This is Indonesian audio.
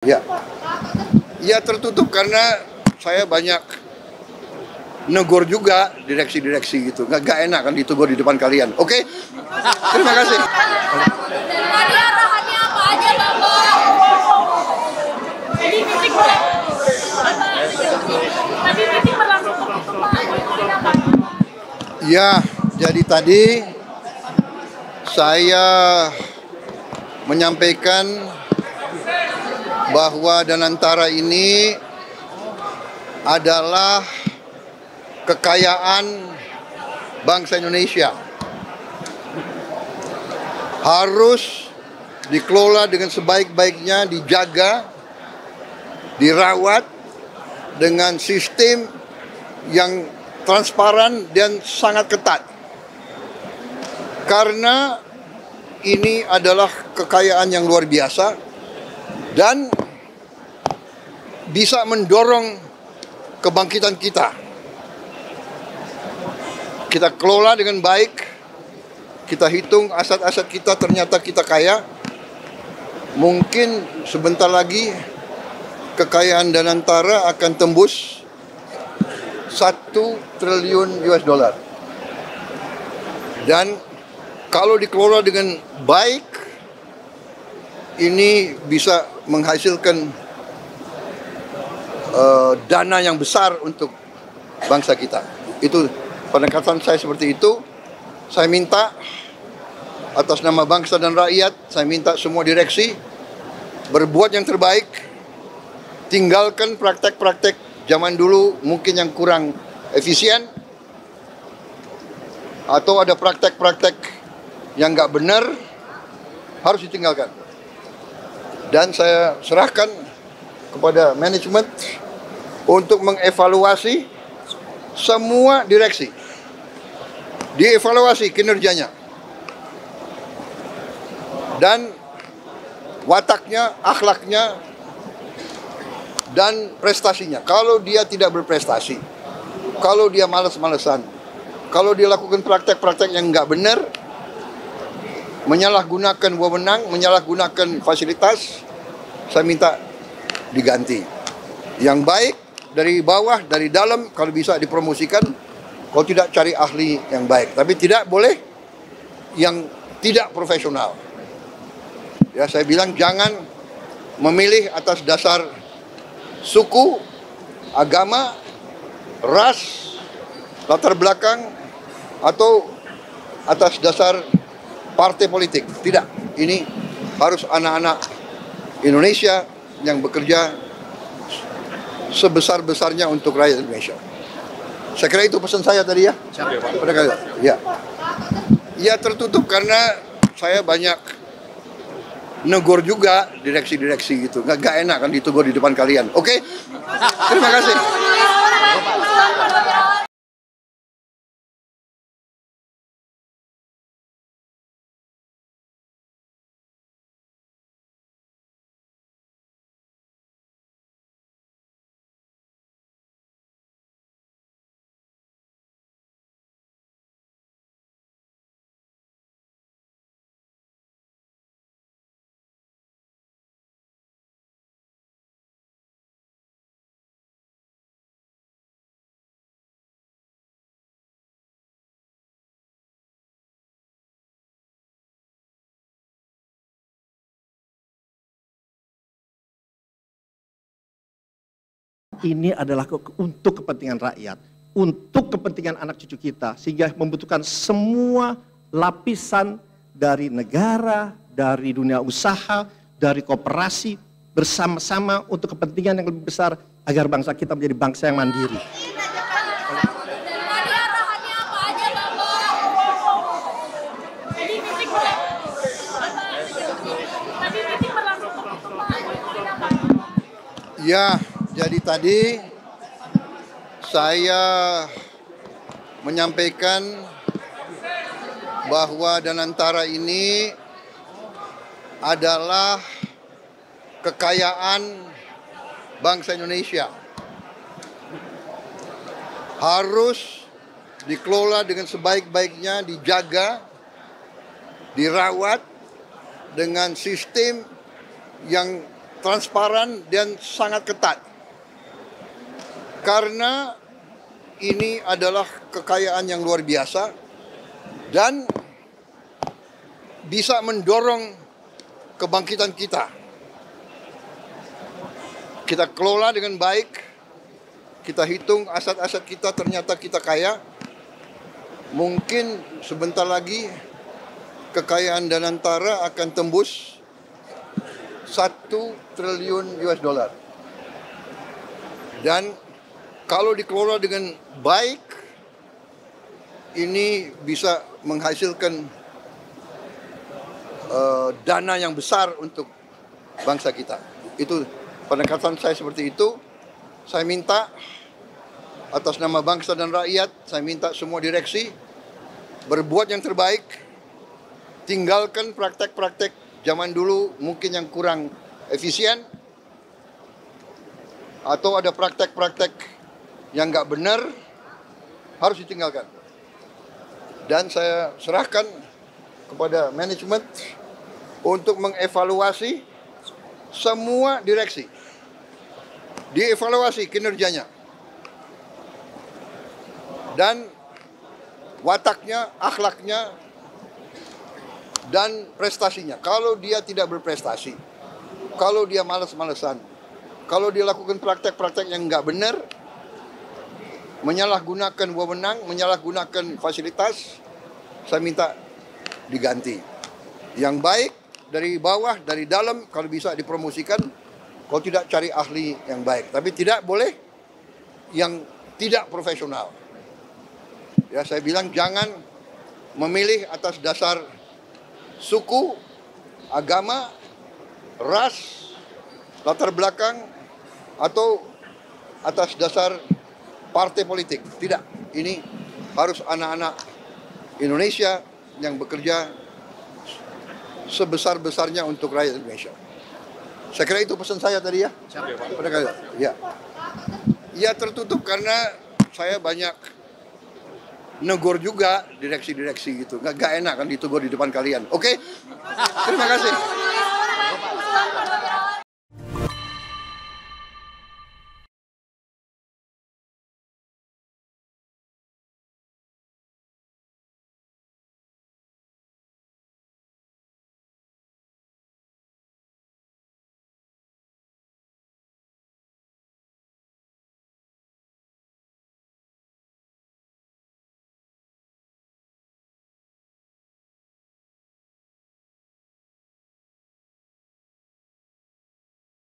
Ya, ya tertutup karena saya banyak negor juga direksi-direksi gitu. Gak enak kan ditegur di depan kalian. Oke? Terima kasih. Tadi arahannya apa aja, Bapak? Jadi meeting berlangsung tertutup, Pak. Ya, jadi tadi saya menyampaikan bahwa Danantara ini adalah kekayaan bangsa Indonesia. Harus dikelola dengan sebaik-baiknya, dijaga, dirawat dengan sistem yang transparan dan sangat ketat. Karena ini adalah kekayaan yang luar biasa dan bisa mendorong kebangkitan kita. Kita kelola dengan baik, kita hitung aset-aset kita, ternyata kita kaya. Mungkin sebentar lagi kekayaan Danantara akan tembus 1 triliun US dollar. Dan kalau dikelola dengan baik, ini bisa menghasilkan dana yang besar untuk bangsa kita. Itu pendekatan saya seperti itu. Saya minta atas nama bangsa dan rakyat, saya minta semua direksi berbuat yang terbaik. Tinggalkan praktek-praktek zaman dulu mungkin yang kurang efisien, atau ada praktek-praktek yang nggak benar, harus ditinggalkan. Dan saya serahkan kepada manajemen untuk mengevaluasi semua direksi. Dievaluasi kinerjanya dan wataknya, akhlaknya, dan prestasinya. Kalau dia tidak berprestasi, kalau dia malas-malesan, kalau dia lakukan praktek-praktek yang nggak benar, menyalahgunakan wewenang, menyalahgunakan fasilitas, saya minta diganti. Yang baik dari bawah, dari dalam, kalau bisa dipromosikan. Kalau tidak, cari ahli yang baik. Tapi tidak boleh yang tidak profesional. Ya, saya bilang jangan memilih atas dasar suku, agama, ras, latar belakang, atau atas dasar partai politik. Tidak, ini harus anak-anak Indonesia yang bekerja sebesar-besarnya untuk rakyat Indonesia. Saya kira itu pesan saya tadi ya. Pada kalian. Ya. Ya tertutup karena saya banyak negor juga direksi-direksi gitu. Gak enak kan ditegur di depan kalian. Oke? Terima kasih. Ini adalah untuk kepentingan rakyat, untuk kepentingan anak cucu kita, sehingga membutuhkan semua lapisan dari negara, dari dunia usaha, dari koperasi, bersama-sama untuk kepentingan yang lebih besar agar bangsa kita menjadi bangsa yang mandiri. Tadi arahannya apa aja, Bapak? Jadi meeting berlangsung tertutup, Pak. Ya, jadi tadi saya menyampaikan bahwa Danantara ini adalah kekayaan bangsa Indonesia. Harus dikelola dengan sebaik-baiknya, dijaga, dirawat dengan sistem yang transparan dan sangat ketat. Karena ini adalah kekayaan yang luar biasa dan bisa mendorong kebangkitan kita. Kita kelola dengan baik, kita hitung aset-aset kita, ternyata kita kaya. Mungkin sebentar lagi kekayaan Danantara akan tembus 1 triliun US dollar. Dan kalau dikelola dengan baik, ini bisa menghasilkan dana yang besar untuk bangsa kita. Itu pendekatan saya seperti itu. Saya minta atas nama bangsa dan rakyat, saya minta semua direksi berbuat yang terbaik, tinggalkan praktek-praktek zaman dulu mungkin yang kurang efisien, atau ada praktek-praktek yang nggak benar, harus ditinggalkan. Dan saya serahkan kepada manajemen untuk mengevaluasi semua direksi. Dievaluasi kinerjanya. Dan wataknya, akhlaknya, dan prestasinya. Kalau dia tidak berprestasi, kalau dia malas-malesan, kalau dia lakukan praktek-praktek yang nggak benar, menyalahgunakan wewenang, menyalahgunakan fasilitas, saya minta diganti. Yang baik dari bawah, dari dalam, kalau bisa dipromosikan, kalau tidak cari ahli yang baik. Tapi tidak boleh yang tidak profesional. Ya, saya bilang jangan memilih atas dasar suku, agama, ras, latar belakang, atau atas dasar partai politik. Tidak, ini harus anak-anak Indonesia yang bekerja sebesar-besarnya untuk rakyat Indonesia. Saya kira itu pesan saya tadi ya. Ya. Ya, tertutup karena saya banyak negor juga direksi-direksi gitu. Gak enak kan ditegur di depan kalian. Oke? Terima kasih.